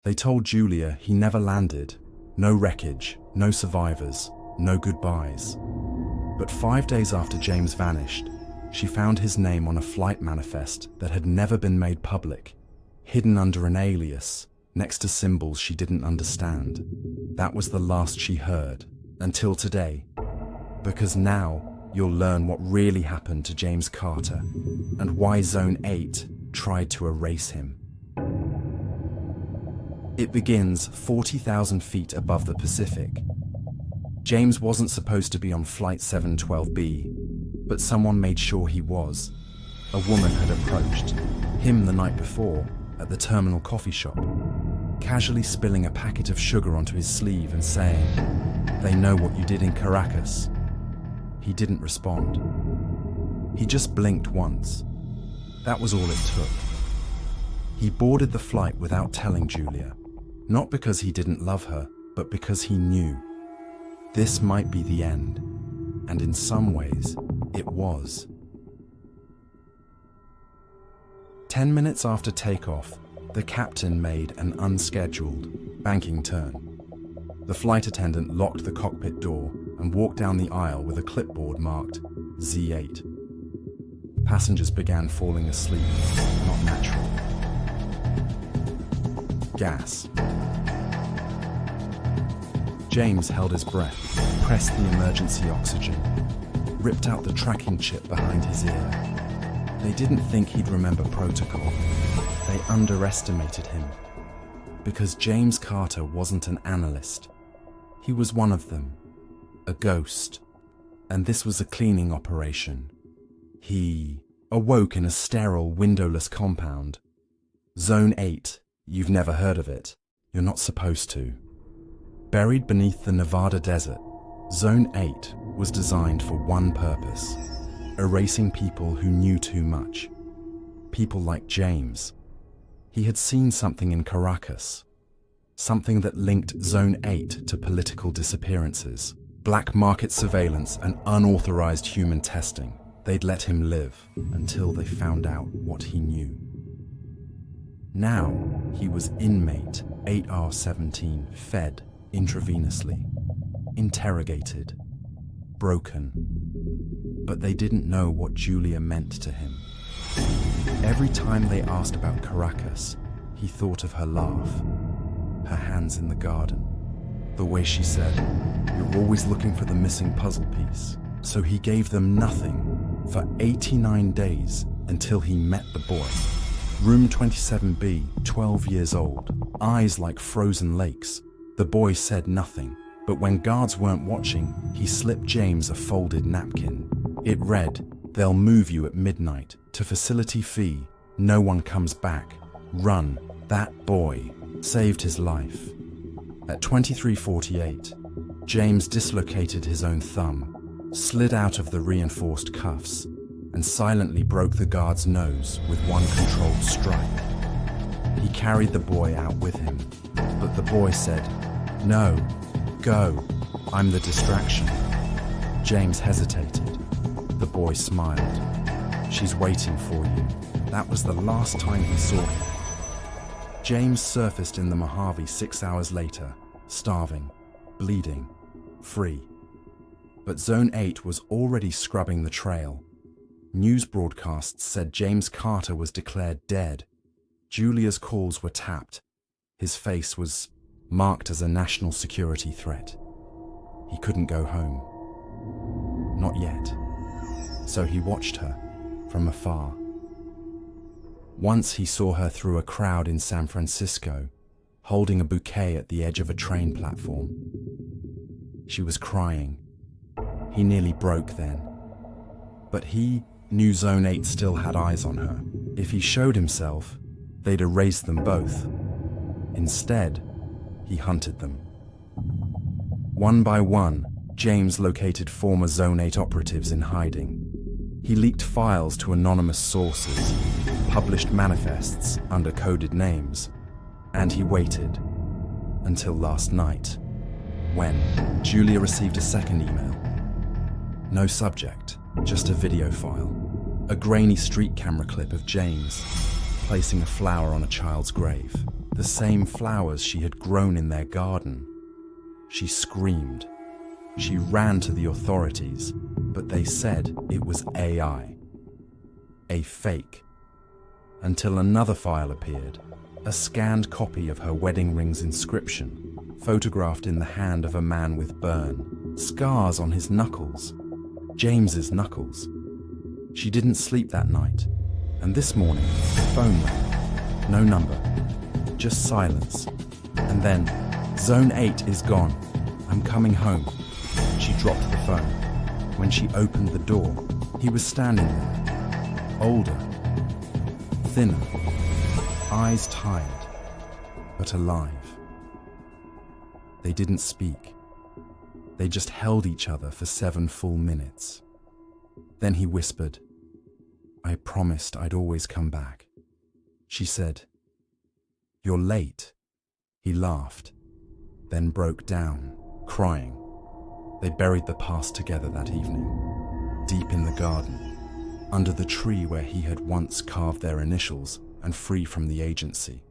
They told Julia he never landed. No wreckage, no survivors, no goodbyes. But 5 days after James vanished, she found his name on a flight manifest that had never been made public, hidden under an alias, next to symbols she didn't understand. That was the last she heard, until today. Because now, you'll learn what really happened to James Carter, and why Zone 8 tried to erase him. It begins 40,000 feet above the Pacific. James wasn't supposed to be on Flight 712B, but someone made sure he was. A woman had approached him the night before at the terminal coffee shop, casually spilling a packet of sugar onto his sleeve and saying, "They know what you did in Caracas." He didn't respond. He just blinked once. That was all it took. He boarded the flight without telling Julia, not because he didn't love her, but because he knew. This might be the end, and in some ways, it was. 10 minutes after takeoff, the captain made an unscheduled banking turn. The flight attendant locked the cockpit door and walked down the aisle with a clipboard marked Z8. Passengers began falling asleep, not naturally. Gas. James held his breath, pressed the emergency oxygen, ripped out the tracking chip behind his ear. They didn't think he'd remember protocol. They underestimated him. Because James Carter wasn't an analyst. He was one of them, a ghost. And this was a cleaning operation. He awoke in a sterile, windowless compound. Zone 8, you've never heard of it. You're not supposed to. Buried beneath the Nevada desert, Zone 8 was designed for one purpose: erasing people who knew too much. People like James. He had seen something in Caracas, something that linked Zone 8 to political disappearances, black market surveillance and unauthorized human testing. They'd let him live until they found out what he knew. Now he was inmate 8R17, fed intravenously, interrogated, broken. But they didn't know what Julia meant to him. Every time they asked about Caracas, he thought of her laugh, her hands in the garden, the way she said, "You're always looking for the missing puzzle piece." So he gave them nothing for 89 days until he met the boy. Room 27B, 12 years old, eyes like frozen lakes. The boy said nothing, but when guards weren't watching, he slipped James a folded napkin. It read, "They'll move you at midnight to facility fee. No one comes back. Run." That boy saved his life. At 23:48, James dislocated his own thumb, slid out of the reinforced cuffs, and silently broke the guard's nose with one controlled strike. He carried the boy out with him, but the boy said, "No, go, I'm the distraction." James hesitated. The boy smiled. "She's waiting for you." That was the last time he saw him. James surfaced in the Mojave 6 hours later, starving, bleeding, free. But Zone 8 was already scrubbing the trail. News broadcasts said James Carter was declared dead. Julia's calls were tapped. His face was marked as a national security threat. He couldn't go home. Not yet. So he watched her from afar. Once he saw her through a crowd in San Francisco, holding a bouquet at the edge of a train platform. She was crying. He nearly broke then. But he knew Zone 8 still had eyes on her. If he showed himself, they'd erase them both. Instead, he hunted them. One by one, James located former Zone 8 operatives in hiding. He leaked files to anonymous sources, published manifests under coded names, and he waited until last night, when Julia received a second email. No subject, just a video file, a grainy street camera clip of James placing a flower on a child's grave. the same flowers she had grown in their garden. She screamed. She ran to the authorities, but they said it was AI, a fake, until another file appeared, a scanned copy of her wedding ring's inscription, photographed in the hand of a man with burn, scars on his knuckles, James's knuckles. She didn't sleep that night, and this morning, the phone rang. No number, just silence. And then, Zone 8 is gone. I'm coming home. She dropped the phone. When she opened the door, he was standing there, older, thinner, eyes tired, but alive. They didn't speak. They just held each other for 7 full minutes. Then he whispered, "I promised I'd always come back." She said, "You're late." He laughed, then broke down, crying. They buried the past together that evening, deep in the garden, under the tree where he had once carved their initials and free from the agency.